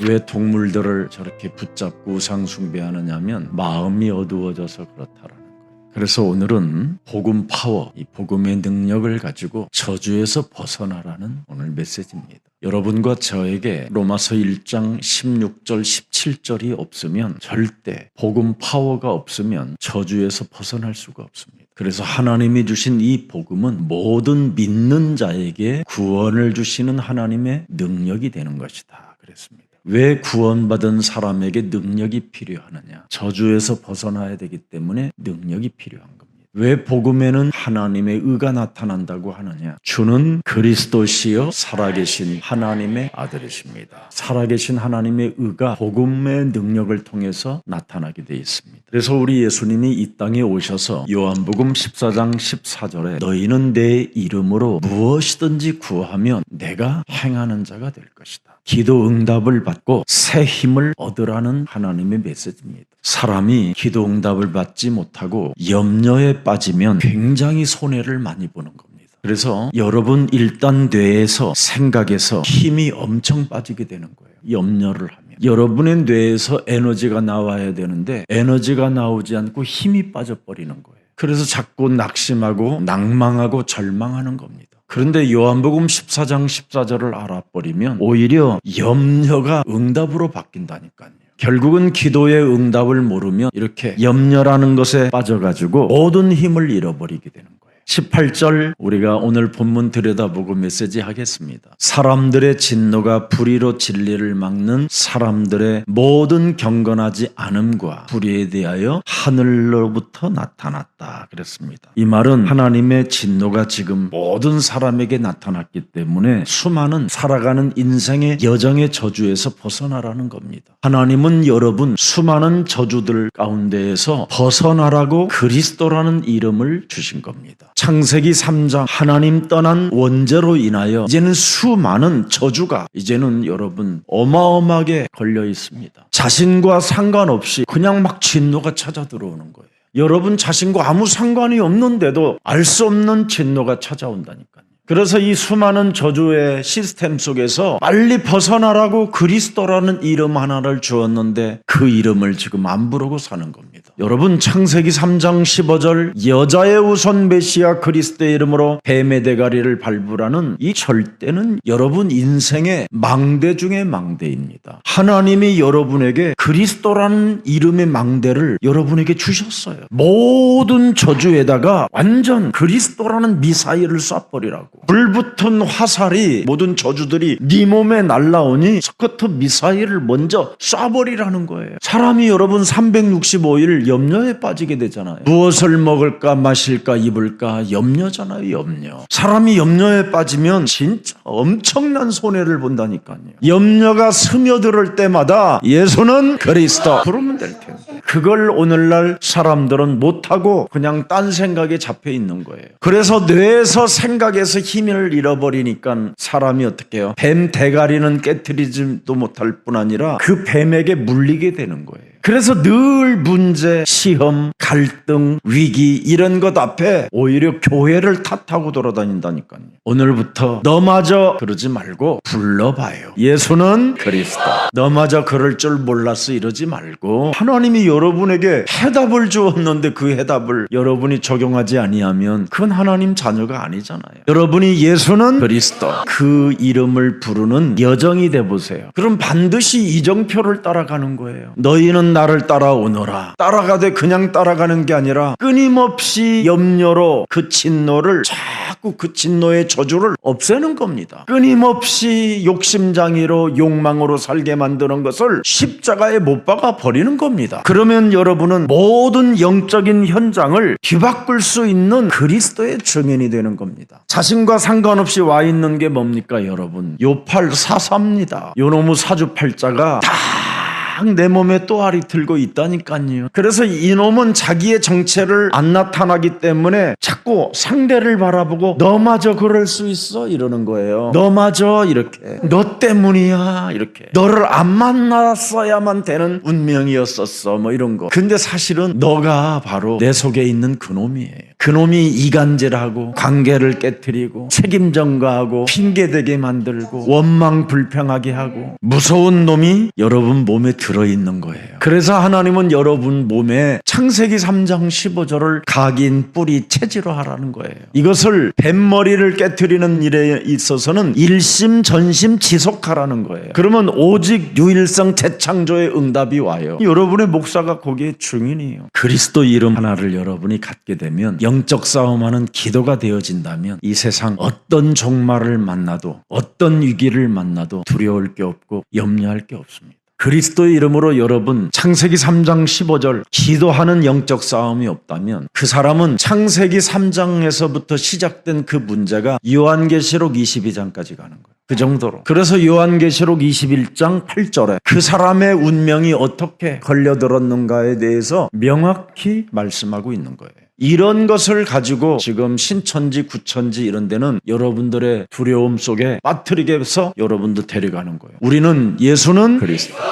왜 동물들을 저렇게 붙잡고 우상 숭배하느냐면 마음이 어두워져서 그렇다라는 거예요. 그래서 오늘은 복음 파워, 이 복음의 능력을 가지고 저주에서 벗어나라는 오늘 메시지입니다. 여러분과 저에게 로마서 1장 16절 17절이 없으면 절대 복음 파워가 없으면 저주에서 벗어날 수가 없습니다. 그래서 하나님이 주신 이 복음은 모든 믿는 자에게 구원을 주시는 하나님의 능력이 되는 것이다 그랬습니다. 왜 구원받은 사람에게 능력이 필요하느냐? 저주에서 벗어나야 되기 때문에 능력이 필요한 겁니다. 왜 복음에는 하나님의 의가 나타난다고 하느냐? 주는 그리스도시요 살아계신 하나님의 아들이십니다. 살아계신 하나님의 의가 복음의 능력을 통해서 나타나게 되어 있습니다. 그래서 우리 예수님이 이 땅에 오셔서 요한복음 14장 14절에 너희는 내 이름으로 무엇이든지 구하면 내가 행하는 자가 될 것이다. 기도 응답을 받고 새 힘을 얻으라는 하나님의 메시지입니다. 사람이 기도 응답을 받지 못하고 염려에 빠지면 굉장히 손해를 많이 보는 겁니다. 그래서 여러분 일단 뇌에서 생각에서 힘이 엄청 빠지게 되는 거예요. 염려를 하면. 여러분의 뇌에서 에너지가 나와야 되는데 에너지가 나오지 않고 힘이 빠져버리는 거예요. 그래서 자꾸 낙심하고 낭망하고 절망하는 겁니다. 그런데 요한복음 14장 14절을 알아버리면 오히려 염려가 응답으로 바뀐다니까요. 결국은 기도의 응답을 모르면 이렇게 염려라는 것에 빠져가지고 모든 힘을 잃어버리게 되는 거예요. 18절 우리가 오늘 본문 들여다보고 메시지 하겠습니다. 사람들의 진노가 불의로 진리를 막는 사람들의 모든 경건하지 않음과 불의에 대하여 하늘로부터 나타났다 그랬습니다. 이 말은 하나님의 진노가 지금 모든 사람에게 나타났기 때문에 수많은 살아가는 인생의 여정의 저주에서 벗어나라는 겁니다. 하나님은 여러분 수많은 저주들 가운데에서 벗어나라고 그리스도라는 이름을 주신 겁니다. 창세기 3장 하나님 떠난 원죄로 인하여 이제는 수많은 저주가 이제는 여러분 어마어마하게 걸려 있습니다. 자신과 상관없이 그냥 막 진노가 찾아 들어오는 거예요. 여러분 자신과 아무 상관이 없는데도 알 수 없는 진노가 찾아온다니까요. 그래서 이 수많은 저주의 시스템 속에서 빨리 벗어나라고 그리스도라는 이름 하나를 주었는데 그 이름을 지금 안 부르고 사는 겁니다. 여러분 창세기 3장 15절 여자의 우선 메시아 그리스도의 이름으로 뱀의 대가리를 밟으라는 이 절대는 여러분 인생의 망대 중의 망대입니다. 하나님이 여러분에게 그리스도라는 이름의 망대를 여러분에게 주셨어요. 모든 저주에다가 완전 그리스도라는 미사일을 쏴버리라고. 불붙은 화살이 모든 저주들이 네 몸에 날라오니 스커트 미사일을 먼저 쏴버리라는 거예요. 사람이 여러분 365일 염려에 빠지게 되잖아요. 무엇을 먹을까 마실까 입을까 염려잖아요. 염려. 사람이 염려에 빠지면 진짜 엄청난 손해를 본다니까요. 염려가 스며들 때마다 예수는 그리스도 부르면 될 텐데 그걸 오늘날 사람들은 못하고 그냥 딴 생각에 잡혀 있는 거예요. 그래서 뇌에서 생각에서 힘을 잃어버리니까 사람이 어떻게 해요? 뱀 대가리는 깨트리지도 못할 뿐 아니라 그 뱀에게 물리게 되는 거예요. 그래서 늘 문제, 시험, 갈등, 위기 이런 것 앞에 오히려 교회를 탓하고 돌아다닌다니까요. 오늘부터 너마저 그러지 말고 불러봐요. 예수는 그리스도. 너마저 그럴 줄 몰랐어 이러지 말고 하나님이 여러분에게 해답을 주었는데 그 해답을 여러분이 적용하지 아니하면 그건 하나님 자녀가 아니잖아요. 여러분이 예수는 그리스도 그 이름을 부르는 여정이 돼보세요. 그럼 반드시 이정표를 따라가는 거예요. 너희는 나를 따라오너라. 따라가되 그냥 따라가는 게 아니라 끊임없이 염려로 그 진노를 자꾸 그 진노의 저주를 없애는 겁니다. 끊임없이 욕심장애로 욕망으로 살게 만드는 것을 십자가에 못 박아 버리는 겁니다. 그러면 여러분은 모든 영적인 현장을 뒤바꿀 수 있는 그리스도의 증인이 되는 겁니다. 자신과 상관없이 와 있는 게 뭡니까 여러분? 요팔 사사입니다. 요놈의 사주팔자가 딱 내 몸에 또아리 들고 있다니까요. 그래서 이놈은 자기의 정체를 안 나타나기 때문에 자꾸 상대를 바라보고 너마저 그럴 수 있어 이러는 거예요. 너마저 이렇게 너 때문이야 이렇게 너를 안 만났어야만 되는 운명이었었어 뭐 이런 거. 근데 사실은 너가 바로 내 속에 있는 그놈이에요. 그놈이 이간질하고 관계를 깨트리고 책임 전가하고 핑계대게 만들고 원망 불평하게 하고 무서운 놈이 여러분 몸에 들어있는 거예요. 그래서 하나님은 여러분 몸에 창세기 3장 15절을 각인 뿌리 체지로 하라는 거예요. 이것을 뱃머리를 깨트리는 일에 있어서는 일심 전심 지속하라는 거예요. 그러면 오직 유일성 재창조의 응답이 와요. 여러분의 목사가 거기에 증인이에요. 그리스도 이름 하나를 여러분이 갖게 되면 영적 싸움하는 기도가 되어진다면 이 세상 어떤 종말을 만나도 어떤 위기를 만나도 두려울 게 없고 염려할 게 없습니다. 그리스도의 이름으로 여러분 창세기 3장 15절 기도하는 영적 싸움이 없다면 그 사람은 창세기 3장에서부터 시작된 그 문제가 요한계시록 22장까지 가는 거예요. 그 정도로. 그래서 요한계시록 21장 8절에 그 사람의 운명이 어떻게 걸려들었는가에 대해서 명확히 말씀하고 있는 거예요. 이런 것을 가지고 지금 신천지, 구천지 이런 데는 여러분들의 두려움 속에 빠뜨리게 해서 여러분들 데려가는 거예요. 우리는 예수는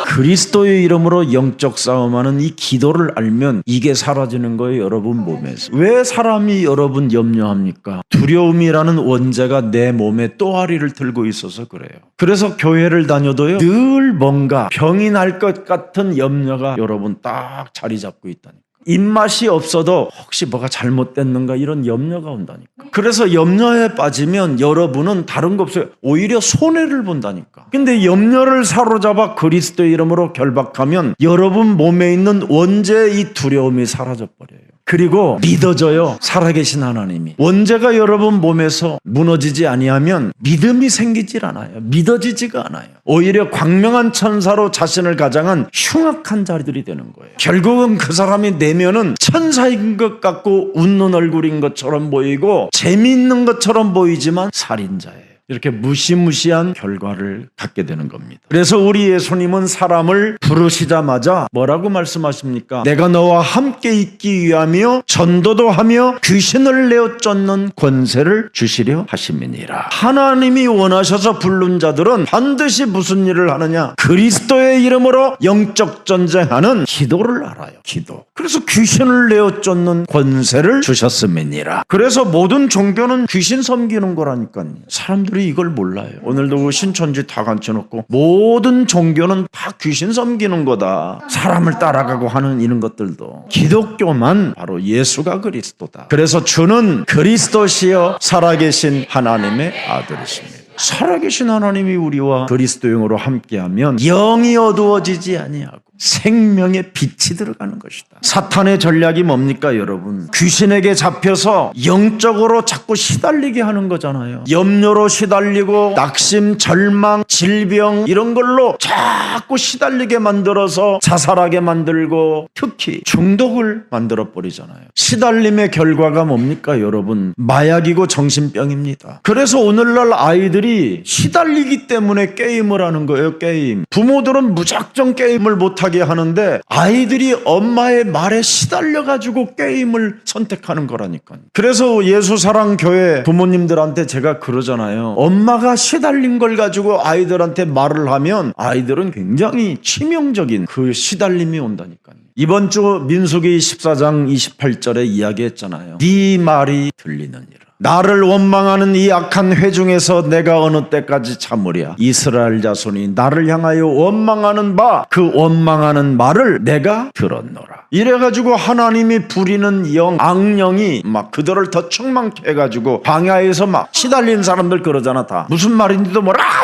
그리스도의 이름으로 영적 싸움하는 이 기도를 알면 이게 사라지는 거예요. 여러분 몸에서. 왜 사람이 여러분 염려합니까? 두려움이라는 원죄가 내 몸에 또아리를 들고 있어서 그래요. 그래서 교회를 다녀도요 늘 뭔가 병이 날 것 같은 염려가 여러분 딱 자리 잡고 있다니까. 입맛이 없어도 혹시 뭐가 잘못됐는가 이런 염려가 온다니까. 그래서 염려에 빠지면 여러분은 다른 거 없어요. 오히려 손해를 본다니까. 근데 염려를 사로잡아 그리스도의 이름으로 결박하면 여러분 몸에 있는 원죄의 이 두려움이 사라져 버려요. 그리고 믿어져요. 살아계신 하나님이. 원죄가 여러분 몸에서 무너지지 아니하면 믿음이 생기질 않아요. 믿어지지가 않아요. 오히려 광명한 천사로 자신을 가장한 흉악한 자들이 되는 거예요. 결국은 그 사람이 내면은 천사인 것 같고 웃는 얼굴인 것처럼 보이고 재미있는 것처럼 보이지만 살인자예요. 이렇게 무시무시한 결과를 갖게 되는 겁니다. 그래서 우리 예수님은 사람을 부르시자마자 뭐라고 말씀하십니까? 내가 너와 함께 있기 위하며 전도도 하며 귀신을 내어 쫓는 권세를 주시려 하심이니라. 하나님이 원하셔서 부른 자들은 반드시 무슨 일을 하느냐? 그리스도의 이름으로 영적 전쟁하는 기도를 알아요. 기도. 그래서 귀신을 내어 쫓는 권세를 주셨음이니라. 그래서 모든 종교는 귀신 섬기는 거라니까요. 사람들이 이걸 몰라요. 오늘도 신천지 다 갖춰놓고 모든 종교는 다 귀신 섬기는 거다. 사람을 따라가고 하는 이런 것들도. 기독교만 바로 예수가 그리스도다. 그래서 주는 그리스도시여 살아계신 하나님의 아들이십니다. 살아계신 하나님이 우리와 그리스도용으로 함께하면 영이 어두워지지 아니하고 생명의 빛이 들어가는 것이다. 사탄의 전략이 뭡니까 여러분? 귀신에게 잡혀서 영적으로 자꾸 시달리게 하는 거잖아요. 염려로 시달리고 낙심, 절망, 질병 이런 걸로 자꾸 시달리게 만들어서 자살하게 만들고 특히 중독을 만들어버리잖아요. 시달림의 결과가 뭡니까 여러분? 마약이고 정신병입니다. 그래서 오늘날 아이들이 시달리기 때문에 게임을 하는 거예요. 게임. 부모들은 무작정 게임을 못하게 하는데 아이들이 엄마의 말에 시달려가지고 게임을 선택하는 거라니까요. 그래서 예수사랑교회 부모님들한테 제가 그러잖아요. 엄마가 시달린 걸 가지고 아이들한테 말을 하면 아이들은 굉장히 치명적인 그 시달림이 온다니까요. 이번 주 민수기 14장 28절에 이야기했잖아요. 네 말이 들리느니라. 나를 원망하는 이 악한 회중에서 내가 어느 때까지 참으랴. 이스라엘 자손이 나를 향하여 원망하는 바 그 원망하는 말을 내가 들었노라. 이래가지고 하나님이 부리는 영, 악령이 막 그들을 더 충만케 해가지고 광야에서 막 시달린 사람들 그러잖아. 다 무슨 말인지도 모르겠다.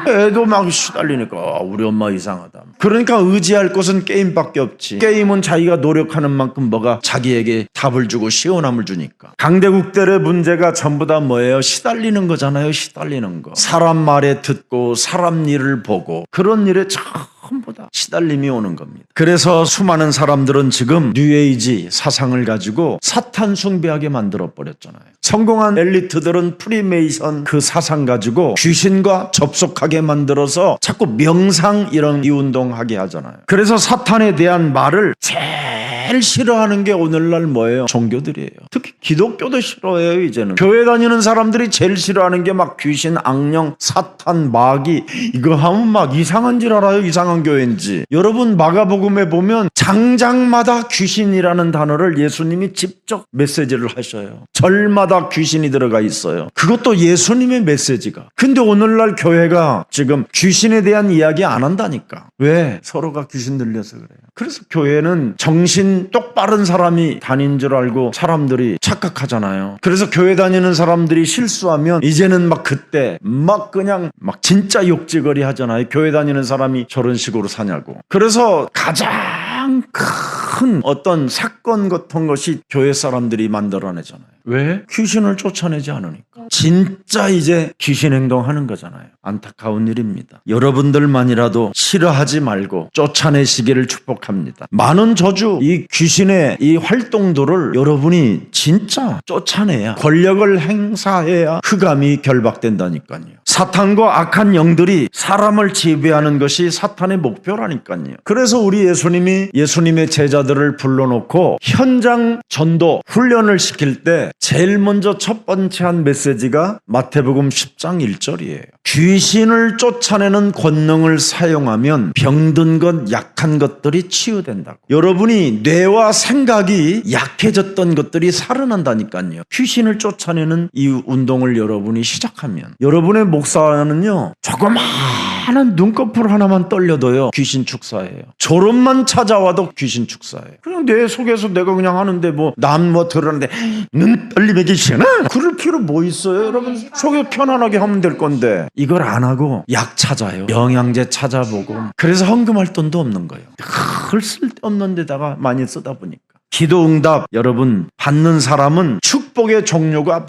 애도 막 시달리니까 우리 엄마 이상하다. 그러니까 의지할 곳은 게임밖에 없지. 게임은 자기가 노력하는 만큼 뭐가 자기에게 답을 주고 시원함을 주니까. 강대국들의 문제가 전부 다 뭐예요? 시달리는 거잖아요. 시달리는 거. 사람 말에 듣고 사람 일을 보고 그런 일에 전부 다 시달림이 오는 겁니다. 그래서 수많은 사람들은 지금 뉴에이지 사상을 가지고 사탄 숭배하게 만들어버렸잖아요. 성공한 엘리트들은 프리메이션 그 사상 가지고 귀신과 접속하게 만들어서 자꾸 명상 이런 이운동하게 하잖아요. 그래서 사탄에 대한 말을 제일 싫어하는 게 오늘날 뭐예요? 종교들이에요. 특히 기독교도 싫어해요. 이제는 교회 다니는 사람들이 제일 싫어하는 게 막 귀신, 악령, 사탄, 마귀 이거 하면 막 이상한 줄 알아요. 이상한 어떤 교회인지. 여러분 마가복음에 보면 장장마다 귀신이라는 단어를 예수님이 직접 메시지를 하셔요. 절마다 귀신이 들어가 있어요. 그것도 예수님의 메시지가. 근데 오늘날 교회가 지금 귀신에 대한 이야기 안 한다니까. 왜? 서로가 귀신 들려서 그래요. 그래서 교회는 정신 똑바른 사람이 다닌 줄 알고 사람들이 착각하잖아요. 그래서 교회 다니는 사람들이 실수하면 이제는 막 그때 막 그냥 막 진짜 욕지거리 하잖아요. 교회 다니는 사람이 저런 식으로 사냐고. 그래서 가장 큰 어떤 사건 같은 것이 교회 사람들이 만들어내잖아요. 왜? 귀신을 쫓아내지 않으니까. 진짜 이제 귀신 행동하는 거잖아요. 안타까운 일입니다. 여러분들만이라도 싫어하지 말고 쫓아내시기를 축복합니다. 많은 저주, 이 귀신의 이 활동들을 여러분이 진짜 쫓아내야, 권력을 행사해야 흑암이 결박된다니까요. 사탄과 악한 영들이 사람을 지배하는 것이 사탄의 목표라니까요. 그래서 우리 예수님이 예수님의 제자들을 불러놓고 현장 전도 훈련을 시킬 때 제일 먼저 첫 번째 한 메시지가 마태복음 10장 1절이에요. 귀신을 쫓아내는 권능을 사용하면 병든 것, 약한 것들이 치유된다고. 여러분이 뇌와 생각이 약해졌던 것들이 살아난다니까요. 귀신을 쫓아내는 이 운동을 여러분이 시작하면 여러분의 목사는요, 조그마한 눈꺼풀 하나만 떨려도요 귀신 축사예요. 졸음만 찾아와도 귀신 축사예요. 그냥 내 속에서 내가 그냥 하는데 뭐 남 뭐 들었는데 눈 떨림에 귀신아? 그럴 필요 뭐 있어요? 여러분 속에 편안하게 하면 될 건데 이걸 안 하고 약 찾아요. 영양제 찾아보고. 그래서 헌금할 돈도 없는 거예요. 글 쓸데없는 데다가 많이 쓰다 보니까. 기도응답 여러분 받는 사람은 축복의 종류가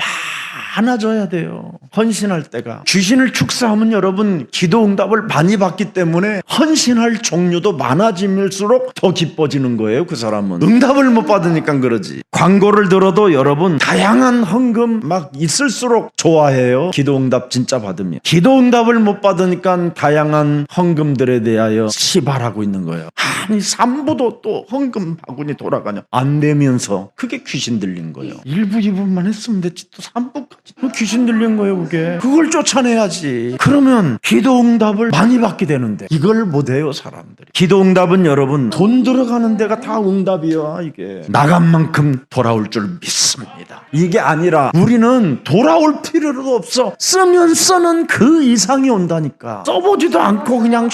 많아져야 돼요. 헌신할 때가. 귀신을 축사하면 여러분 기도응답을 많이 받기 때문에 헌신할 종류도 많아질수록 더 기뻐지는 거예요. 그 사람은 응답을 못 받으니까 그러지. 광고를 들어도 여러분 다양한 헌금 막 있을수록 좋아해요. 기도응답 진짜 받으면. 기도응답을 못 받으니까 다양한 헌금들에 대하여 시발하고 있는 거예요. 아니 3부도 또 헌금 바구니 돌아가냐 안 되면서 그게 귀신 들린 거예요. 1부 2부만 했으면 됐지 또 3부까지 귀신 들린 거예요. 그걸 쫓아내야지. 그러면 기도응답을 많이 받게 되는데 이걸 못해요 사람들이. 기도응답은 여러분 돈 들어가는 데가 다 응답이야. 이게 나간 만큼 돌아올 줄 믿습니다. 이게 아니라 우리는 돌아올 필요도 없어. 쓰면 쓰는 그 이상이 온다니까. 써보지도 않고 그냥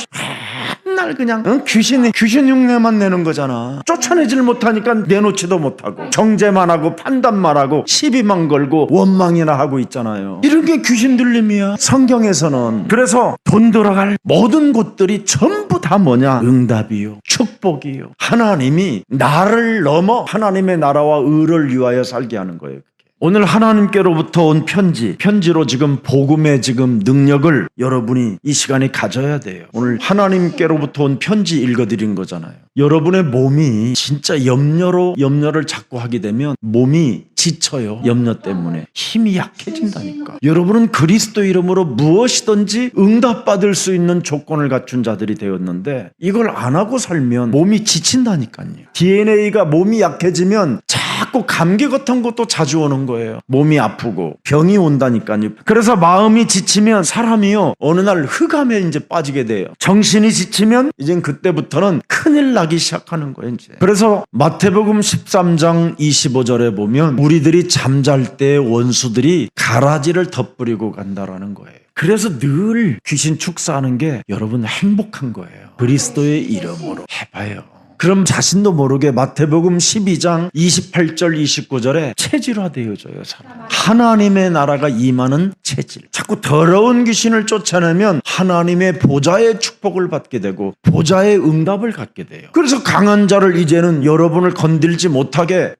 맨날 그냥 귀신 흉내만 내는 거잖아. 쫓아내질 못하니까 내놓지도 못하고 정죄만 하고 판단만 하고 시비만 걸고 원망이나 하고 있잖아요. 이런 게 귀신 들림이야 성경에서는. 그래서 돈 들어갈 모든 곳들이 전부 다 뭐냐? 응답이요, 축복이요. 하나님이 나를 넘어 하나님의 나라와 의를 위하여 살게 하는 거예요. 오늘 하나님께로부터 온 편지로 지금 복음의 지금 능력을 여러분이 이 시간에 가져야 돼요. 오늘 하나님께로부터 온 편지 읽어드린 거잖아요. 여러분의 몸이 진짜 염려를 자꾸 하게 되면 몸이 지쳐요. 염려 때문에 힘이 약해진다니까. 여러분은 그리스도 이름으로 무엇이든지 응답받을 수 있는 조건을 갖춘 자들이 되었는데 이걸 안 하고 살면 몸이 지친다니까요. DNA가 몸이 약해지면 자꾸 감기 같은 것도 자주 오는 거예요. 몸이 아프고 병이 온다니까요. 그래서 마음이 지치면 사람이요 어느 날 흑암에 이제 빠지게 돼요. 정신이 지치면 이젠 그때부터는 큰일 나기 시작하는 거예요. 이제. 그래서 마태복음 13장 25절에 보면 우리들이 잠잘 때 원수들이 가라지를 덧뿌리고 간다라는 거예요. 그래서 늘 귀신 축사하는 게 여러분 행복한 거예요. 그리스도의 이름으로 해봐요. 그럼 자신도 모르게 마태복음 12장 28절 29절에 체질화되어져요. 사람. 하나님의 나라가 임하는 체질. 자꾸 더러운 귀신을 쫓아내면 하나님의 보좌의 축복을 받게 되고 보좌의 응답을 갖게 돼요. 그래서 강한 자를 이제는 여러분을 건들지 못하게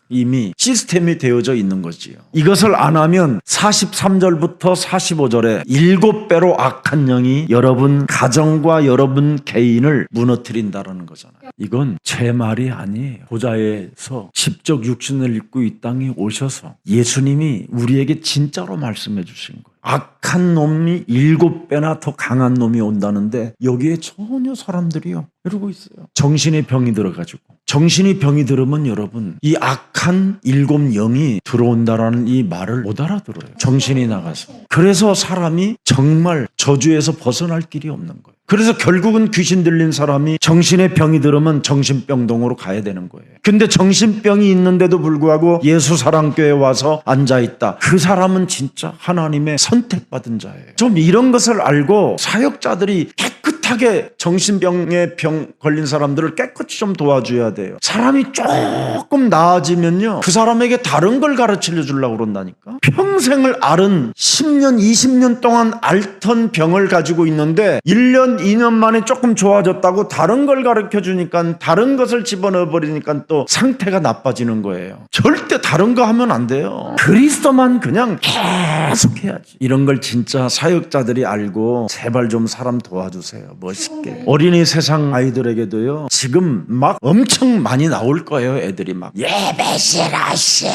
이미 시스템이 되어져 있는 거지요. 이것을 안 하면 43절부터 45절에 7배로 악한 영이 여러분 가정과 여러분 개인을 무너뜨린다라는 거잖아요. 이건 제 말이 아니에요. 보좌에서 직접 육신을 입고 이 땅에 오셔서 예수님이 우리에게 진짜로 말씀해 주신 거예요. 악한 놈이 7배나 더 강한 놈이 온다는데 여기에 전혀 사람들이요 이러고 있어요. 정신의 병이 들어가지고. 정신이 병이 들으면 여러분 이 악한 7영이 들어온다라는 이 말을 못 알아들어요. 정신이 나가서. 그래서 사람이 정말 저주에서 벗어날 길이 없는 거예요. 그래서 결국은 귀신 들린 사람이 정신의 병이 들으면 정신병동으로 가야 되는 거예요. 근데 정신병이 있는데도 불구하고 예수 사랑교회에 와서 앉아있다. 그 사람은 진짜 하나님의 선택받은 자예요. 좀 이런 것을 알고 사역자들이 깨끗하게 정신병에 병 걸린 사람들을 깨끗이 좀 도와줘야 돼요. 사람이 조금 나아지면요, 그 사람에게 다른 걸 가르쳐 주려고 그런다니까. 평생을 앓은 10년 20년 동안 앓던 병을 가지고 있는데 1년 2년 만에 조금 좋아졌다고 다른 걸 가르쳐 주니까, 다른 것을 집어넣어 버리니까 또 상태가 나빠지는 거예요. 절대 다른 거 하면 안 돼요. 그리스도만 그냥 계속 해야지. 이런 걸 진짜 사역자들이 알고 제발 좀 사람 도와주세요. 멋있게. 어린이 세상 아이들에게도요, 지금 막 엄청 많이 나올 거예요. 애들이 막 예배 싫어하시오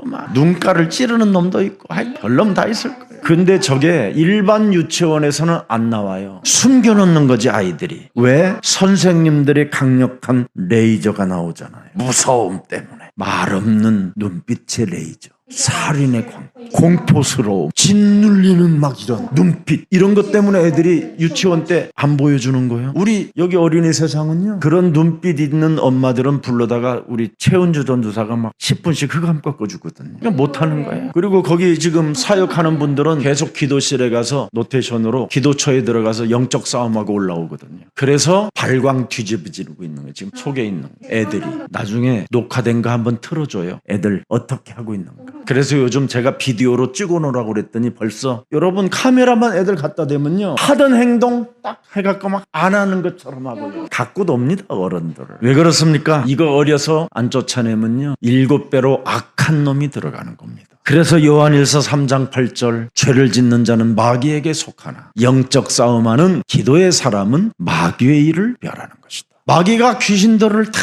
막 눈가를 찌르는 놈도 있고 별놈 다 있을 거예요. 근데 저게 일반 유치원에서는 안 나와요. 숨겨놓는 거지, 아이들이. 왜? 선생님들의 강력한 레이저가 나오잖아요. 무서움 때문에. 말 없는 눈빛의 레이저, 살인의 공포스러움, 짓눌리는 막 이런 눈빛, 이런 것 때문에 애들이 유치원 때 안 보여주는 거예요. 우리 여기 어린이 세상은요, 그런 눈빛 있는 엄마들은 불러다가 우리 최은주 전도사가 막 10분씩 흑암 꺾어주거든요. 그러니까 못하는 거예요. 그리고 거기 지금 사역하는 분들은 계속 기도실에 가서 노테이션으로 기도처에 들어가서 영적 싸움하고 올라오거든요. 그래서 발광 뒤집어지고 있는 거예요. 지금 속에 있는 애들이. 나중에 녹화된 거 한번 틀어줘요. 애들 어떻게 하고 있는가. 그래서 요즘 제가 비디오로 찍어놓으라고 그랬더니 벌써 여러분 카메라만 애들 갖다 대면요, 하던 행동 딱 해갖고 막 안 하는 것처럼 하고요. 갖고 놉니다, 어른들을. 왜 그렇습니까? 이거 어려서 안 쫓아내면요, 7배로 악한 놈이 들어가는 겁니다. 그래서 요한일서 3장 8절, 죄를 짓는 자는 마귀에게 속하나 영적 싸움하는 기도의 사람은 마귀의 일을 멸하는 것이다. 마귀가 귀신들을 다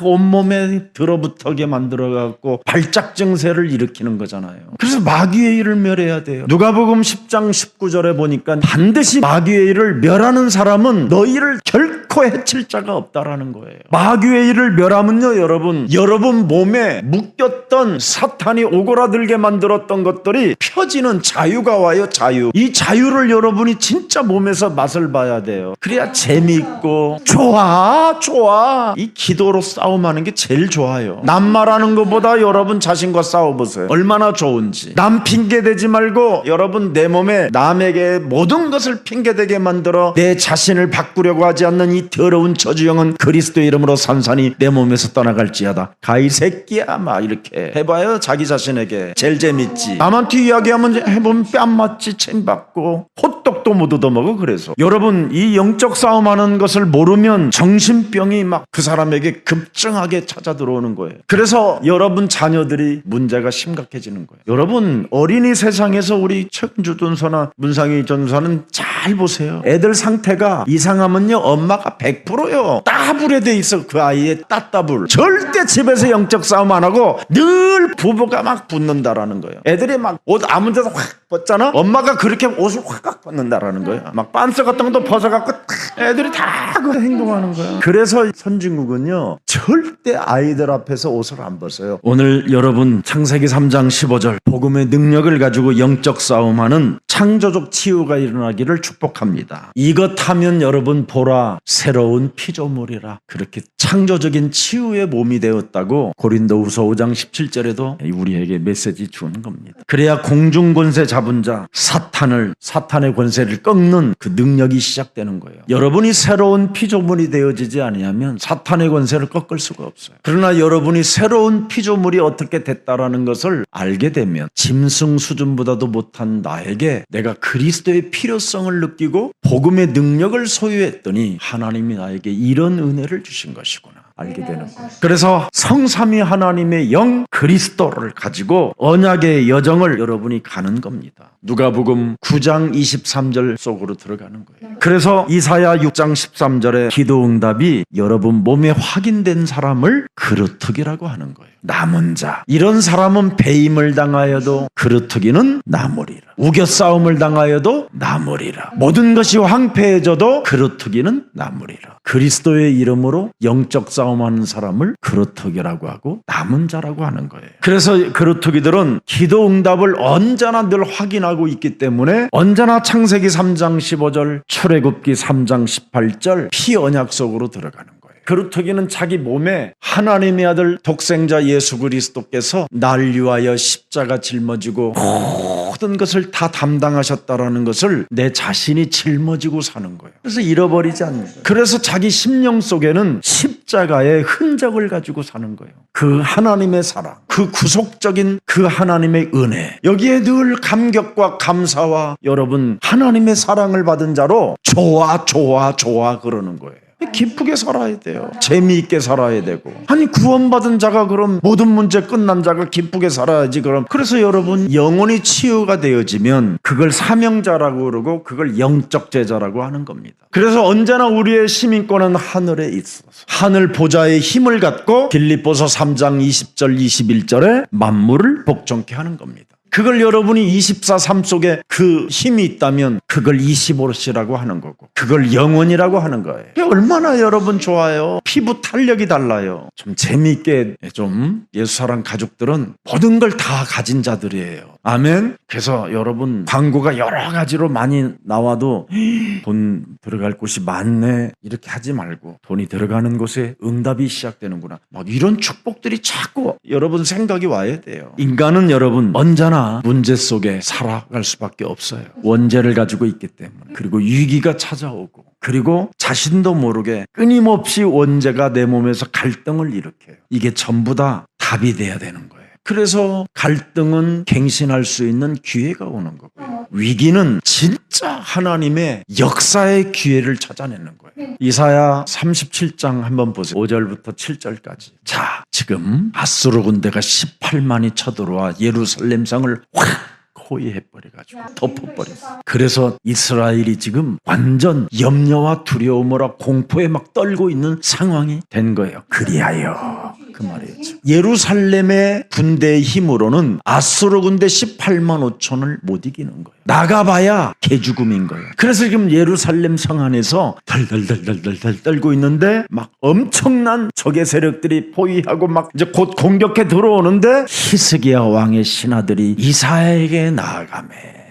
온몸에 들어붙게 만들어갖고 발작 증세를 일으키는 거잖아요. 그래서 마귀의 일을 멸해야 돼요. 누가복음 10장 19절에 보니까 반드시 마귀의 일을 멸하는 사람은 너희를 결코 해칠 자가 없다라는 거예요. 마귀의 일을 멸하면요, 여러분 몸에 묶였던 사탄이 오그라들게 만들었던 것들이 펴지는 자유가 와요. 자유. 이 자유를 여러분이 진짜 몸에서 맛을 봐야 돼요. 그래야 재미있고 좋아. 이 기도로 싸움하는 게 제일 좋아요. 남 말하는 것보다 여러분 자신과 싸워보세요. 얼마나 좋은지. 남 핑계대지 말고 여러분 내 몸에 남에게 모든 것을 핑계대게 만들어 내 자신을 바꾸려고 하지 않는 이 더러운 저주영은 그리스도의 이름으로 산산이 내 몸에서 떠나갈지어다. 가히 새끼야 막 이렇게 해봐요. 자기 자신에게 제일 재밌지. 남한테 이야기하면 해보면 뺨 맞지, 침 받고 호떡도 못 얻어먹어. 그래서 여러분 이 영적 싸움하는 것을 모르면 정신병이 막 그 사람에게 급증하게 찾아 들어오는 거예요. 그래서 여러분 자녀들이 문제가 심각해지는 거예요. 여러분 어린이 세상에서 우리 최은주 전도사나 문상희 전도사는 잘 보세요. 애들 상태가 이상하면요, 엄마가 100%요 따블에 돼 있어. 그 아이의 따따블. 절대 집에서 영적 싸움 안 하고 늘 부부가 막 붙는다라는 거예요. 애들이 막 옷 아무 데서 확 벗잖아. 엄마가 그렇게 옷을 확 벗는다라는 거예요. 막 빤스 같은 것도 벗어갖고 애들이 다 그 행동하는 거예요. 그래서 선진국은요, 절대 아이들 앞에서 옷을 안 벗어요. 오늘 여러분 창세기 3장 15절 복음의 능력을 가지고 영적 싸움하는 창조적 치유가 일어나기를 축복합니다. 이것 하면 여러분 보라 새로운 피조물이라. 그렇게 창조적인 치유의 몸이 되었다고 고린도후서 5장 17절에도 우리에게 메시지 주는 겁니다. 그래야 공중 권세 잡은 자 사탄의 권세를 꺾는 그 능력이 시작되는 거예요. 여러분이 새로운 피조물이 되어지지 아니하면 사탄의 권세를 꺾을 수가 없어요. 그러나 여러분이 새로운 피조물이 어떻게 됐다라는 것을 알게 되면 짐승 수준보다도 못한 나에게 내가 그리스도의 필요성을 느끼고 복음의 능력을 소유했더니 하나님이 나에게 이런 은혜를 주신 것이구나 알게 되는 거예요. 그래서 성삼위 하나님의 영 그리스도를 가지고 언약의 여정을 여러분이 가는 겁니다. 누가복음 9장 23절 속으로 들어가는 거예요. 그래서 이사야 6장 13절의 기도응답이 여러분 몸에 확인된 사람을 그루터기라고 하는 거예요. 남은 자. 이런 사람은 배임을 당하여도 그루터기는 남으리라. 우겨싸움을 당하여도 남으리라. 모든 것이 황폐해져도 그루터기는 남으리라. 그리스도의 이름으로 영적 싸움하는 사람을 그루터기라고 하고 남은 자라고 하는 거예요. 그래서 그루터기들은 기도 응답을 언제나 늘 확인하고 있기 때문에 언제나 창세기 3장 15절, 출애굽기 3장 18절 피 언약 속으로 들어가는 거예요. 그루터기는 자기 몸에 하나님의 아들 독생자 예수 그리스도께서 날 위하여 십자가 짊어지고 모든 것을 다 담당하셨다라는 것을 내 자신이 짊어지고 사는 거예요. 그래서 잃어버리지 않는 거예요. 그래서 자기 심령 속에는 십자가의 흔적을 가지고 사는 거예요. 그 하나님의 사랑, 그 구속적인 그 하나님의 은혜, 여기에 늘 감격과 감사와 여러분 하나님의 사랑을 받은 자로 좋아 그러는 거예요. 기쁘게 살아야 돼요. 재미있게 살아야 되고. 아니 구원받은 자가 그럼 모든 문제 끝난 자가 기쁘게 살아야지 그럼. 그래서 여러분 영혼이 치유가 되어지면 그걸 사명자라고 그러고 그걸 영적 제자라고 하는 겁니다. 그래서 언제나 우리의 시민권은 하늘에 있어서 하늘 보좌의 힘을 갖고 빌립보서 3장 20절 21절에 만물을 복종케 하는 겁니다. 그걸 여러분이 24삶 속에 그 힘이 있다면 그걸 25롯이라고 하는 거고 그걸 영원이라고 하는 거예요. 얼마나 여러분 좋아요. 피부 탄력이 달라요. 좀 재미있게 좀 예수사랑 가족들은 모든 걸 다 가진 자들이에요. 아멘. 그래서 여러분 광고가 여러 가지로 많이 나와도 돈 들어갈 곳이 많네 이렇게 하지 말고 돈이 들어가는 곳에 응답이 시작되는구나 막 이런 축복들이 자꾸 여러분 생각이 와야 돼요. 인간은 여러분 언제나 문제 속에 살아갈 수밖에 없어요. 원죄를 가지고 있기 때문에. 그리고 위기가 찾아오고 그리고 자신도 모르게 끊임없이 원죄가 내 몸에서 갈등을 일으켜요. 이게 전부 다 답이 돼야 되는 거예요. 그래서 갈등은 갱신할 수 있는 기회가 오는 거고요. 위기는 진짜 하나님의 역사의 기회를 찾아내는 거예요. 이사야 37장 한번 보세요. 5절부터 7절까지. 자, 지금 아수르 군대가 18만이 쳐들어와 예루살렘 성을 확 포위해버려가지고 덮어버렸어. 그래서 이스라엘이 지금 완전 염려와 두려움으로 공포에 막 떨고 있는 상황이 된 거예요. 그리하여 그 말이었죠. 예루살렘의 군대의 힘으로는 아수르 군대 18만 5천을 못 이기는 거예요. 나가봐야 개죽음인 거예요. 그래서 지금 예루살렘 성 안에서 덜덜덜덜덜 떨고 있는데 막 엄청난 적의 세력들이 포위하고 막 이제 곧 공격해 들어오는데 히스기야 왕의 신하들이 이사야에게 나아가매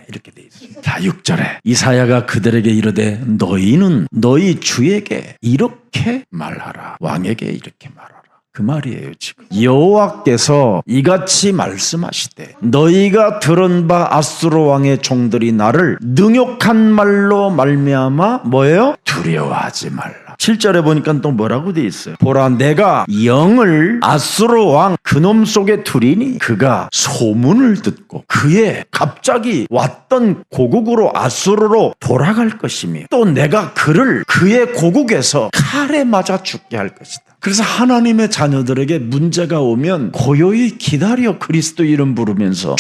이렇게 돼 있습니다. 자 6절에 이사야가 그들에게 이르되 너희는 너희 주에게 이렇게 말하라. 왕에게 이렇게 말하라. 그 말이에요. 지금 여호와께서 이같이 말씀하시되 너희가 들은 바 아수르 왕의 종들이 나를 능욕한 말로 말미암아 뭐예요? 두려워하지 말라. 7절에 보니까 또 뭐라고 돼 있어요? 보라 내가 영을 아수르 왕 그놈 속에 두리니 그가 소문을 듣고 그의 갑자기 왔던 고국으로 아수르로 돌아갈 것이며 또 내가 그를 그의 고국에서 칼에 맞아 죽게 할 것이다. 그래서 하나님의 자녀들에게 문제가 오면 고요히 기다려 그리스도 이름 부르면서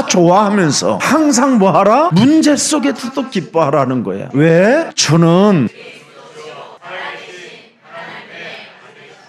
좋아하면서 항상 뭐하라? 문제 속에서도 기뻐하라는 거야. 왜? 저는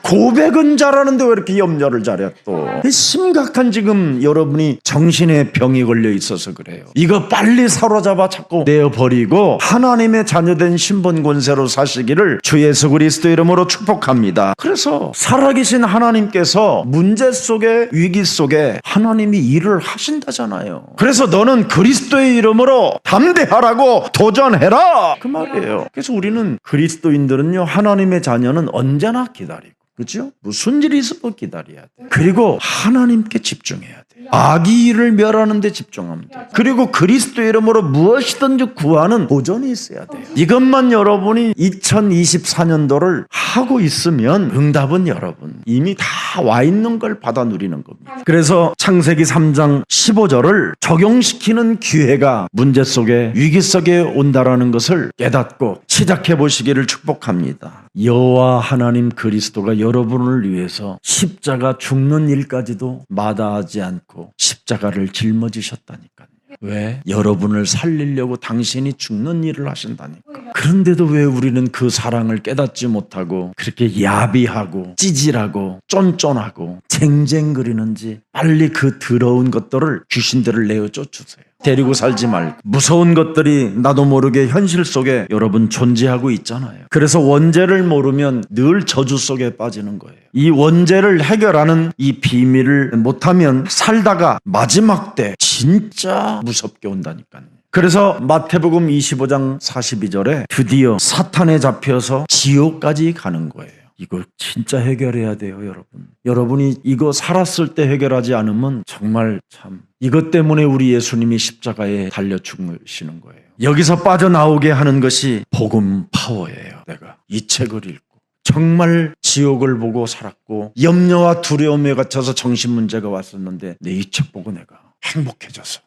고백은 잘하는데 왜 이렇게 염려를 잘해 또. 심각한 지금 여러분이 정신에 병이 걸려 있어서 그래요. 이거 빨리 사로잡아 자꾸 내어버리고 하나님의 자녀된 신분 권세로 사시기를 주 예수 그리스도 이름으로 축복합니다. 그래서 살아계신 하나님께서 문제 속에 위기 속에 하나님이 일을 하신다잖아요. 그래서 너는 그리스도의 이름으로 담대하라고 도전해라 그 말이에요. 그래서 우리는 그리스도인들은요 하나님의 자녀는 언제나 기다리고 그렇죠? 무슨 일이 있어도 기다려야 돼. 그리고 하나님께 집중해야 돼. 악의 일을 멸하는 데 집중하면 돼. 그리고 그리스도 이름으로 무엇이든지 구하는 도전이 있어야 돼요. 이것만 여러분이 2024년도를 하고 있으면 응답은 여러분 이미 다 와 있는 걸 받아 누리는 겁니다. 그래서 창세기 3장 15절을 적용시키는 기회가 문제 속에 위기 속에 온다라는 것을 깨닫고 시작해 보시기를 축복합니다. 여호와 하나님 그리스도가 여러분을 위해서 십자가 죽는 일까지도 마다하지 않고 십자가를 짊어지셨다니까요. 왜? 여러분을 살리려고 당신이 죽는 일을 하신다니까. 그런데도 왜 우리는 그 사랑을 깨닫지 못하고 그렇게 야비하고 찌질하고 쫀쫀하고 쟁쟁거리는지 빨리 그 더러운 것들을 귀신들을 내어 쫓으세요. 데리고 살지 말고. 무서운 것들이 나도 모르게 현실 속에 여러분 존재하고 있잖아요. 그래서 원죄를 모르면 늘 저주 속에 빠지는 거예요. 이 원죄를 해결하는 이 비밀을 못하면 살다가 마지막 때 진짜 무섭게 온다니까요. 그래서 마태복음 25장 42절에 드디어 사탄에 잡혀서 지옥까지 가는 거예요. 이걸 진짜 해결해야 돼요, 여러분. 여러분이 이거 살았을 때 해결하지 않으면 정말 참 이것 때문에 우리 예수님이 십자가에 달려 죽으시는 거예요. 여기서 빠져나오게 하는 것이 복음 파워예요. 내가 이 책을 읽고 정말 지옥을 보고 살았고 염려와 두려움에 갇혀서 정신문제가 왔었는데 내 이 책 보고 내가 행복해져서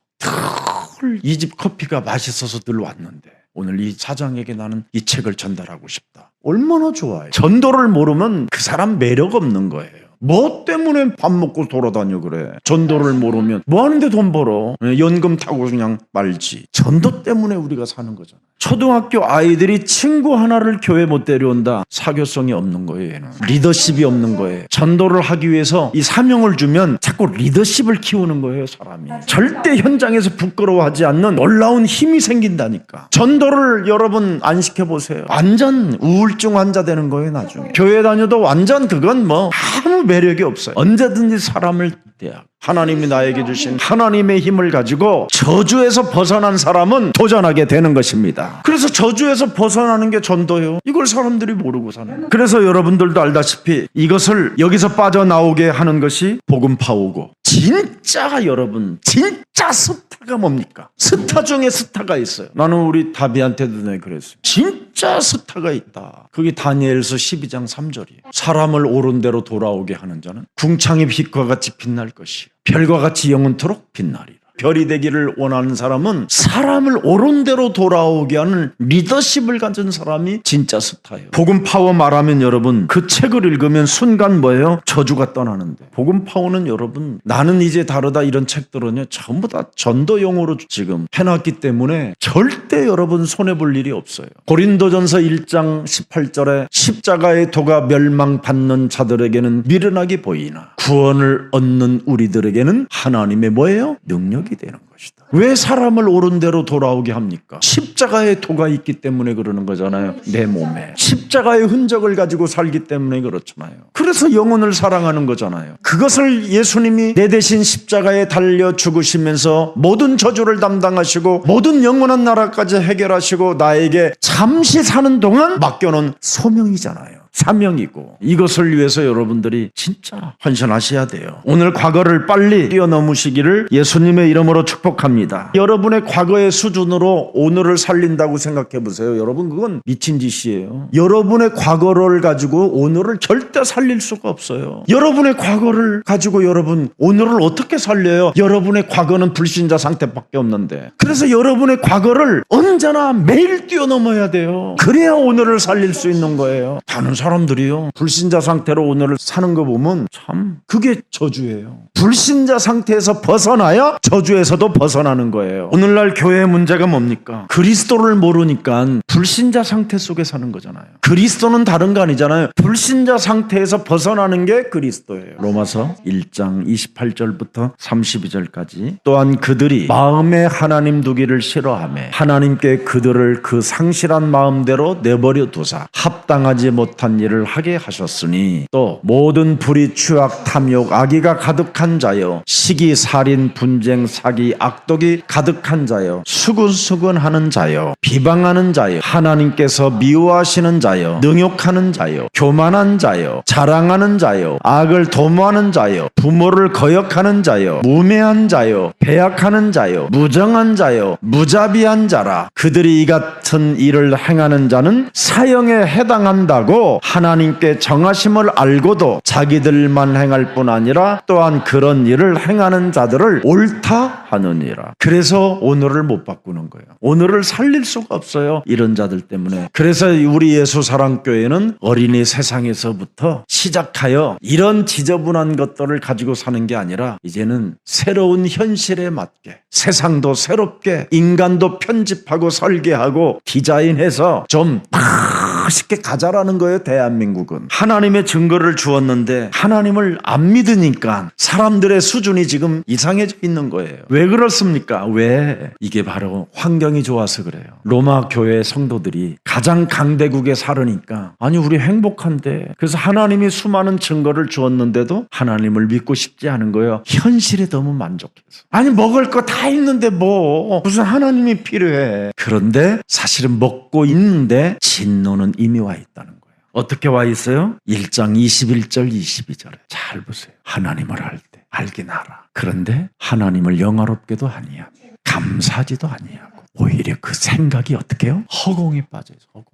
이 집 커피가 맛있어서 늘 왔는데 오늘 이 사장에게 나는 이 책을 전달하고 싶다. 얼마나 좋아요. 전도를 모르면 그 사람 매력 없는 거예요. 뭐 때문에 밥 먹고 돌아다녀 그래. 전도를 모르면 뭐 하는데 돈 벌어. 연금 타고 그냥 말지. 전도 때문에 우리가 사는 거잖아. 초등학교 아이들이 친구 하나를 교회 못 데려온다. 사교성이 없는 거예요. 얘는. 리더십이 없는 거예요. 전도를 하기 위해서 이 사명을 주면 자꾸 리더십을 키우는 거예요. 사람이. 절대 현장에서 부끄러워하지 않는 놀라운 힘이 생긴다니까. 전도를 여러분 안 시켜보세요. 완전 우울증 환자 되는 거예요. 나중에. 교회 다녀도 완전 그건 뭐 아무 매력이 없어요. 언제든지 사람을 대하고 하나님이 나에게 주신 하나님의 힘을 가지고 저주에서 벗어난 사람은 도전하게 되는 것입니다. 그래서 저주에서 벗어나는 게 전도예요. 이걸 사람들이 모르고 사는 거예요. 그래서 여러분들도 알다시피 이것을 여기서 빠져나오게 하는 것이 복음 파워고 진짜 여러분 진짜 스타가 뭡니까? 스타 중에 스타가 있어요. 나는 우리 다비한테도 내가 그랬어요. 진짜 스타가 있다. 그게 다니엘서 12장 3절이에요. 사람을 옳은 대로 돌아오게 하는 자는 궁창의 빛과 같이 빛날 것이요 별과 같이 영원토록 빛나리라. 별이 되기를 원하는 사람은 사람을 옳은 대로 돌아오게 하는 리더십을 가진 사람이 진짜 스타예요. 복음 파워 말하면 여러분 그 책을 읽으면 순간 뭐예요? 저주가 떠나는데 복음 파워는 여러분 나는 이제 다르다 이런 책들은요 전부 다 전도용으로 지금 해놨기 때문에 절대 여러분 손해볼 일이 없어요. 고린도전서 1장 18절에 십자가의 도가 멸망받는 자들에게는 미련하게 보이나 구원을 얻는 우리들에게는 하나님의 뭐예요? 능력이 되는 것이다. 왜 사람을 옳은 대로 돌아오게 합니까? 십자가의 도가 있기 때문에 그러는 거잖아요. 내 몸에 십자가의 흔적을 가지고 살기 때문에 그렇잖아요. 그래서 영혼을 사랑하는 거잖아요. 그것을 예수님이 내 대신 십자가에 달려 죽으시면서 모든 저주를 담당하시고 모든 영원한 나라까지 해결하시고 나에게 잠시 사는 동안 맡겨놓은 소명이잖아요. 사명이고 이것을 위해서 여러분들이 진짜 헌신하셔야 돼요. 오늘 과거를 빨리 뛰어넘으시기를 예수님의 이름으로 축복합니다. 여러분의 과거의 수준으로 오늘을 살린다고 생각해 보세요. 여러분 그건 미친 짓이에요. 여러분의 과거를 가지고 오늘을 절대 살릴 수가 없어요. 여러분의 과거를 가지고 여러분 오늘을 어떻게 살려요? 여러분의 과거는 불신자 상태밖에 없는데. 그래서 여러분의 과거를 언제나 매일 뛰어넘어야 돼요. 그래야 오늘을 살릴 수 있는 거예요. 다른 사람들이요 불신자 상태로 오늘을 사는 거 보면 참 그게 저주예요. 불신자 상태에서 벗어나야 저주에서도 벗어나는 거예요. 오늘날 교회의 문제가 뭡니까? 그리스도를 모르니까 불신자 상태 속에 사는 거잖아요. 그리스도는 다른 거 아니잖아요. 불신자 상태에서 벗어나는 게 그리스도예요. 로마서 1장 28절부터 32절까지 또한 그들이 마음에 하나님 두기를 싫어하며 하나님께 그들을 그 상실한 마음대로 내버려 두사 합당하지 못한 일을 하게 하셨으니 또 모든 불의 추악 탐욕 악의가 가득한 자여 시기 살인 분쟁 사기 악독이 가득한 자여 수근수근하는 자여 비방하는 자여 하나님께서 미워하시는 자여 능욕하는 자여 교만한 자여 자랑하는 자여 악을 도모하는 자여 부모를 거역하는 자여 무매한 자여 배약하는 자여 무정한 자여 무자비한 자라. 그들이 이 같은 일을 행하는 자는 사형에 해당한다고 알고도 하나님께 정하심을 알고도 자기들만 행할 뿐 아니라 또한 그런 일을 행하는 자들을 옳다 하느니라. 그래서 오늘을 못 바꾸는 거예요. 오늘을 살릴 수가 없어요. 이런 자들 때문에. 그래서 우리 예수사랑교회는 어린이 세상에서부터 시작하여 이런 지저분한 것들을 가지고 사는 게 아니라 이제는 새로운 현실에 맞게 세상도 새롭게 인간도 편집하고 설계하고 디자인해서 좀 맛있게 가자라는 거예요. 대한민국은 하나님의 증거를 주었는데 하나님을 안 믿으니까 사람들의 수준이 지금 이상해져 있는 거예요. 왜 그렇습니까? 왜? 이게 바로 환경이 좋아서 그래요. 로마 교회 성도들이 가장 강대국에 살으니까 아니 우리 행복한데 그래서 하나님이 수많은 증거를 주었는데도 하나님을 믿고 싶지 않은 거예요. 현실에 너무 만족해서. 아니 먹을 거 다 있는데 뭐 무슨 하나님이 필요해. 그런데 사실은 먹고 있는데 진노는 이미 와 있다는 거예요. 어떻게 와 있어요? 1장 21절 22절에 잘 보세요. 하나님을 알 때 알긴 알아. 그런데 하나님을 영화롭게도 아니하고 감사하지도 아니하고 오히려 그 생각이 어떻게 해요? 허공에 빠져요. 허공.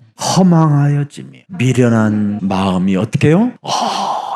허망하여짐이 미련한 마음이 어떻게 해요?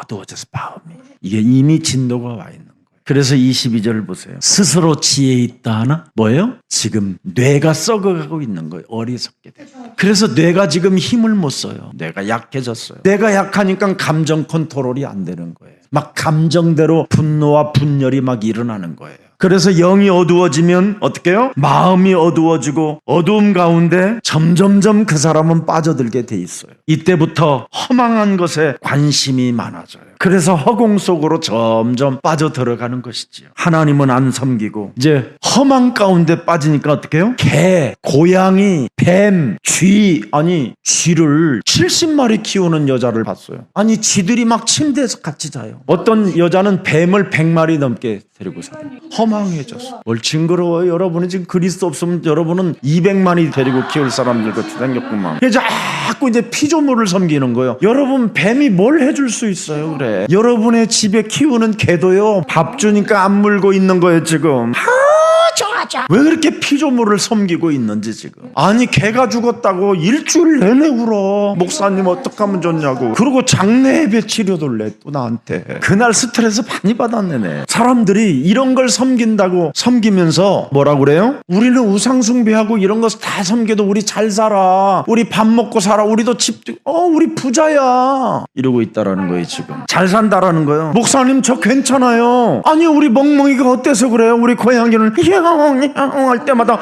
어두워져서 마음이 이게 이미 진노가 와 있는 거예요. 그래서 22절 보세요. 스스로 지혜 있다 하나? 뭐예요? 지금 뇌가 썩어가고 있는 거예요. 어리석게 돼요. 그래서 뇌가 지금 힘을 못 써요. 뇌가 약해졌어요. 뇌가 약하니까 감정 컨트롤이 안 되는 거예요. 막 감정대로 분노와 분열이 막 일어나는 거예요. 그래서 영이 어두워지면 어떻게 해요? 마음이 어두워지고 어두움 가운데 점점점 그 사람은 빠져들게 돼 있어요. 이때부터 허망한 것에 관심이 많아져요. 그래서 허공 속으로 점점 빠져들어가는 것이지요. 하나님은 안 섬기고 이제 험한 가운데 빠지니까 어떻게 해요? 개, 고양이, 뱀, 쥐를 70마리 키우는 여자를 봤어요. 아니 쥐들이 막 침대에서 같이 자요. 어떤 여자는 뱀을 100마리 넘게 데리고 살아요. 허망해졌어. 뭘 징그러워요. 여러분이 지금 그리스도 없으면 여러분은 200마리 데리고 키울 사람들 같이 생겼구만. 자꾸 이제 피조물을 섬기는 거예요. 여러분 뱀이 뭘 해줄 수 있어요? 그래. 여러분의 집에 키우는 개도요. 밥 주니까 안 물고 있는 거예요 지금. 왜 그렇게 피조물을 섬기고 있는지 지금. 아니 개가 죽었다고 일주일 내내 울어. 목사님 어떡하면 좋냐고. 그리고 장례 예배 치료를 내 또 나한테. 그날 스트레스 많이 받았네. 사람들이 이런 걸 섬긴다고 섬기면서 뭐라고 그래요? 우리는 우상 숭배하고 이런 거 다 섬겨도 우리 잘 살아. 우리 밥 먹고 살아. 우리도 집도 우리 부자야. 이러고 있다라는 거예요 지금. 잘 산다라는 거예요. 목사님 저 괜찮아요. 아니 우리 멍멍이가 어때서 그래요? 우리 고양이는 할 때마다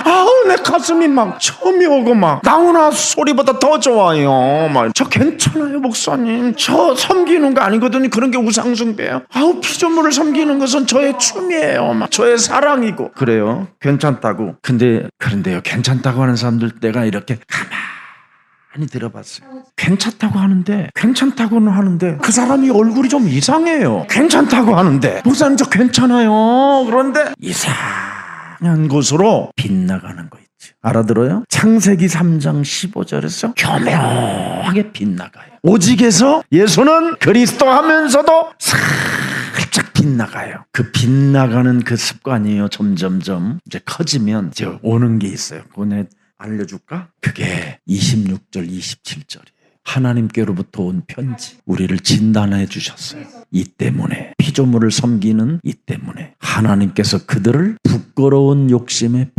내 가슴이 막 처음이 오고 막 나오나 소리보다 더 좋아요. 막 저 괜찮아요 목사님. 저 섬기는 거 아니거든요. 그런 게 우상숭배예요. 피조물을 섬기는 것은 저의 춤이에요. 막 저의 사랑이고. 그래요. 괜찮다고. 그런데요. 괜찮다고 하는 사람들 내가 이렇게 가만히 들어봤어요. 괜찮다고는 하는데 그 사람이 얼굴이 좀 이상해요. 괜찮다고 하는데 목사님 저 괜찮아요. 그런데 이상한 곳으로 빗나가는 거 있죠. 알아들어요? 창세기 3장 15절에서 교묘하게 빗나가요. 오직에서 예수는 그리스도 하면서도 살짝 빗나가요. 그 빗나가는 그 습관이에요. 점점점 이제 커지면 이제 오는 게 있어요. 그거 알려줄까? 그게 26절 27절이에요. 하나님께로부터 온 편지. 우리를 진단해 주셨어요. 이 때문에 피조물을 섬기는 이 때문에 하나님께서 그들을 부끄러운 욕심에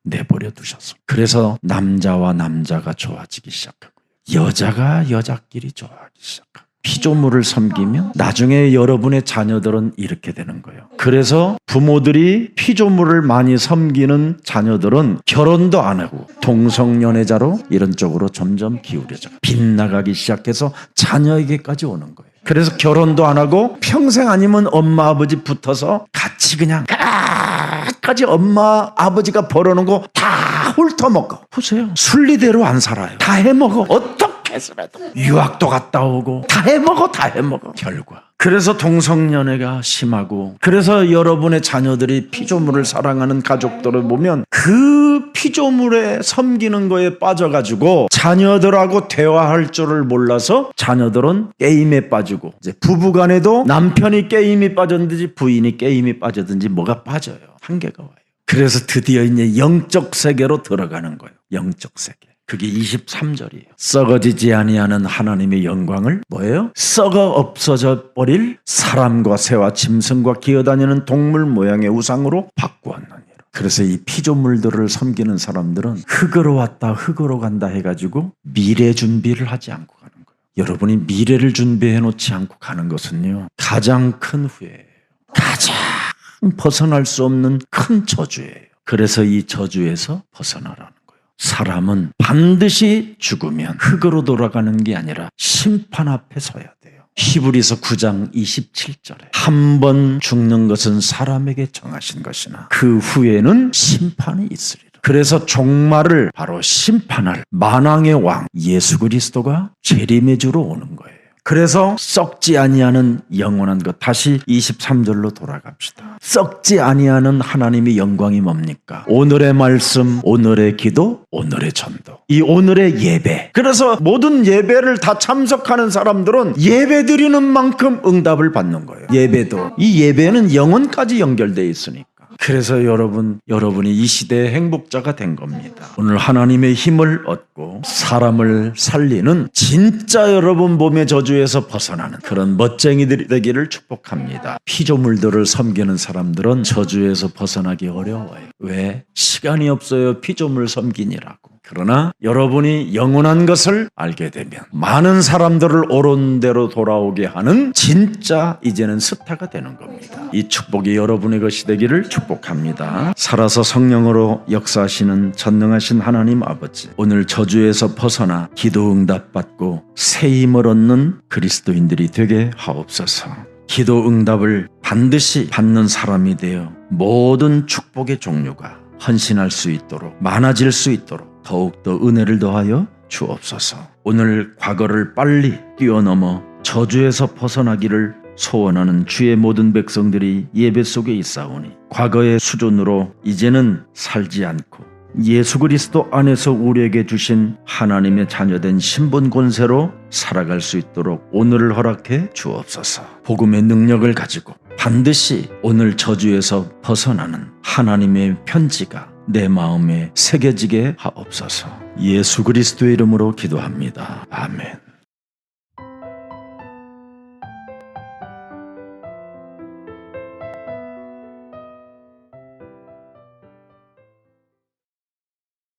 내버려 두셨어요. 그래서 남자와 남자가 좋아지기 시작하고 여자가 여자끼리 좋아하기 시작하고 피조물을 섬기면 나중에 여러분의 자녀들은 이렇게 되는 거예요. 그래서 부모들이 피조물을 많이 섬기는 자녀들은 결혼도 안 하고 동성연애자로 이런 쪽으로 점점 기울여져 빗나가기 시작해서 자녀에게까지 오는 거예요. 그래서 결혼도 안 하고 평생 아니면 엄마 아버지 붙어서 같이 그냥 끝까지 엄마 아버지가 벌어놓은 거 다 훑어먹어. 보세요. 순리대로 안 살아요. 다 해먹어. 어떻게 해서라도 유학도 갔다 오고 다 해먹어 결과. 그래서 동성연애가 심하고 그래서 여러분의 자녀들이 피조물을 사랑하는 가족들을 보면 그 피조물에 섬기는 거에 빠져가지고 자녀들하고 대화할 줄을 몰라서 자녀들은 게임에 빠지고 이제 부부간에도 남편이 게임이 빠졌든지 부인이 게임이 빠졌든지 뭐가 빠져요. 한계가 와요. 그래서 드디어 이제 영적 세계로 들어가는 거예요. 영적 세계. 그게 23절이에요. 썩어지지 아니하는 하나님의 영광을 뭐예요? 썩어 없어져 버릴 사람과 새와 짐승과 기어다니는 동물 모양의 우상으로 바꾸었느니라. 그래서 이 피조물들을 섬기는 사람들은 흙으로 왔다 흙으로 간다 해가지고 미래 준비를 하지 않고 가는 거예요. 여러분이 미래를 준비해 놓지 않고 가는 것은요, 가장 큰 후회예요. 가장 벗어날 수 없는 큰 저주예요. 그래서 이 저주에서 벗어나라는 거예요. 사람은 반드시 죽으면 흙으로 돌아가는 게 아니라 심판 앞에 서야 돼요. 히브리서 9장 27절에 한 번 죽는 것은 사람에게 정하신 것이나 그 후에는 심판이 있으리라. 그래서 종말을 바로 심판할 만왕의 왕 예수 그리스도가 재림의 주로 오는 거예요. 그래서 썩지 아니하는 영원한 것, 다시 23절로 돌아갑시다. 썩지 아니하는 하나님의 영광이 뭡니까? 오늘의 말씀, 오늘의 기도, 오늘의 전도, 이 오늘의 예배. 그래서 모든 예배를 다 참석하는 사람들은 예배 드리는 만큼 응답을 받는 거예요. 예배도, 이 예배는 영혼까지 연결되어 있으니까. 그래서 여러분이 이 시대의 행복자가 된 겁니다. 오늘 하나님의 힘을 얻고 사람을 살리는 진짜 여러분 몸의 저주에서 벗어나는 그런 멋쟁이들이 되기를 축복합니다. 피조물들을 섬기는 사람들은 저주에서 벗어나기 어려워요. 왜? 시간이 없어요. 피조물 섬기니라고. 그러나 여러분이 영원한 것을 알게 되면 많은 사람들을 옳은 대로 돌아오게 하는 진짜 이제는 스타가 되는 겁니다. 이 축복이 여러분의 것이 되기를 축복합니다. 살아서 성령으로 역사하시는 전능하신 하나님 아버지, 오늘 저주에서 벗어나 기도 응답 받고 새 힘을 얻는 그리스도인들이 되게 하옵소서. 기도 응답을 반드시 받는 사람이 되어 모든 축복의 종류가 헌신할 수 있도록, 많아질 수 있도록 더욱더 은혜를 더하여 주옵소서. 오늘 과거를 빨리 뛰어넘어 저주에서 벗어나기를 소원하는 주의 모든 백성들이 예배 속에 있사오니 과거의 수준으로 이제는 살지 않고 예수 그리스도 안에서 우리에게 주신 하나님의 자녀된 신분 권세로 살아갈 수 있도록 오늘을 허락해 주옵소서. 복음의 능력을 가지고 반드시 오늘 저주에서 벗어나는 하나님의 편지가 내 마음에 새겨지게 하옵소서. 예수 그리스도의 이름으로 기도합니다. 아멘.